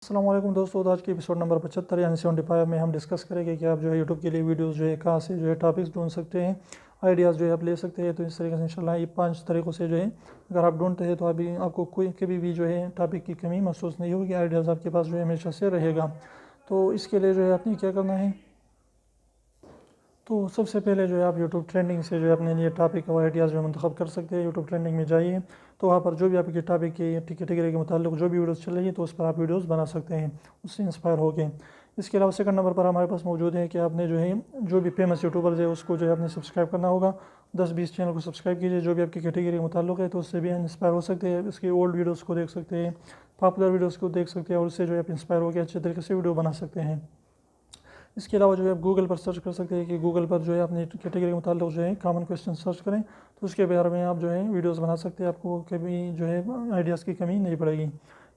السلام علیکم دوستو، آج کے ایپیسوڈ نمبر 75 یعنی 75 میں ہم ڈسکس کریں گے کہ آپ جو ہے یوٹیوب کے لیے ویڈیوز جو ہے کہاں سے جو ہے ٹاپکس ڈھونڈ سکتے ہیں، آئیڈیاز جو ہے آپ لے سکتے ہیں۔ تو اس طریقے سے انشاءاللہ یہ 5 طریقوں سے جو ہے اگر آپ ڈھونڈتے ہیں تو آپ کو کوئی کبھی بھی جو ہے ٹاپک کی کمی محسوس نہیں ہوگی، آئیڈیاز آپ کے پاس جو ہے ہمیشہ سے رہے گا۔ تو اس کے لیے جو ہے آپ نے کیا کرنا ہے، تو سب سے پہلے جو ہے آپ یوٹیوب ٹرینڈنگ سے جو ہے اپنے لیے ٹاپک اور آئیڈیاز جو منتخب کر سکتے ہیں۔ یوٹیوب ٹرینڈنگ میں جائیے تو وہاں پر جو بھی آپ کے ٹاپک کی کیٹیگری کے متعلق جو بھی ویڈیوز چل رہی ہے تو اس پر آپ ویڈیوز بنا سکتے ہیں، اس سے انسپائر ہو کے۔ اس کے علاوہ سیکنڈ نمبر پر ہمارے پاس موجود ہے کہ آپ نے جو ہے جو بھی فیمس یوٹیوبرز ہے اس کو جو ہے آپ نے سبسکرائب کرنا ہوگا، 10-20 چینل کو سبسکرائب کیجیے جو بھی آپ کی کیٹیگری کے متعلق ہے، تو اس سے بھی انسپائر ہو سکتے ہیں۔ اس کی اولڈ ویڈیوز کو دیکھ سکتے ہیں، پاپولر ویڈیوز کو دیکھ سکتے ہیں اور اس سے جو ہے آپ انسپائر ہو کے اچھے طریقے سے ویڈیو بنا سکتے ہیں۔ اس کے علاوہ جو ہے آپ گوگل پر سرچ کر سکتے ہیں کہ گوگل پر جو ہے اپنی کیٹیگری کے متعلق جو ہے کامن کویسچن سرچ کریں تو اس کے بارے میں آپ جو ہے ویڈیوز بنا سکتے ہیں، آپ کو کبھی جو ہے آئیڈیاز کی کمی نہیں پڑے گی۔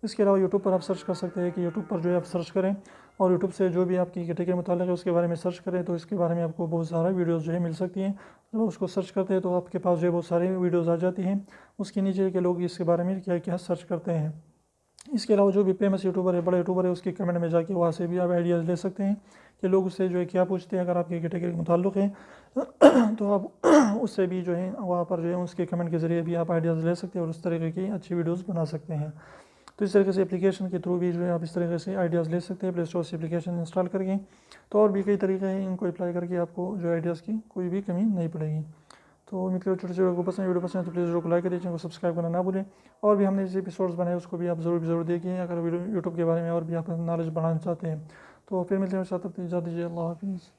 اس کے علاوہ یوٹیوب پر آپ سرچ کر سکتے ہیں کہ یوٹیوب پر جو ہے آپ سرچ کریں اور یوٹیوب سے جو بھی آپ کی کیٹیگری کے متعلق ہے اس کے بارے میں سرچ کریں تو اس کے بارے میں آپ کو بہت سارا ویڈیوز جو ہے مل سکتی ہیں۔ جب اس کو سرچ کرتے ہیں تو آپ کے پاس جو ہے بہت سارے ویڈیوز آ جاتی ہیں، اس کے نیچے کے لوگ اس کے بارے میں کیا کیا سرچ کرتے ہیں۔ اس کے علاوہ جو بھی فیمس یوٹیوبر ہے، بڑا یوٹیوبر ہے، اس کی کمنٹ میں جا کے وہاں سے بھی آپ آئیڈیاز لے سکتے ہیں کہ لوگ اس سے جو ہے کیا پوچھتے ہیں۔ اگر آپ کی کیٹیگری کے متعلق ہے تو آپ اس سے بھی جو ہے وہاں پر جو ہے اس کے کمنٹ کے ذریعے بھی آپ آئیڈیاز لے سکتے ہیں اور اس طریقے کی اچھی ویڈیوز بنا سکتے ہیں۔ تو اس طریقے سے اپلیکیشن کے تھرو بھی جو ہے آپ اس طریقے سے آئیڈیاز لے سکتے ہیں، پلے اسٹور سے اپلیکیشن انسٹال کر کے۔ تو اور بھی کئی طریقے ہیں، ان کو اپلائی کر کے آپ کو جو آئیڈیاز کی کوئی بھی کمی نہیں پڑے گی۔ تو امید کرو چھوٹے چھوٹے کو پسند ویڈیو پسند ہے تو پلیز ویڈیو کو لائک کریے، چینل کو سبسکرائب کرنا نہ بھولیں۔ اور بھی ہم نے جیسے ایپیسوڈز بنائے اس کو بھی آپ ضرور دیکھیں اگر یوٹیوب کے بارے میں اور بھی آپ نالج بڑھانا چاہتے ہیں۔ تو پھر ملتے ہیں، ساتھ اجازت دیجیے، اللہ حافظ۔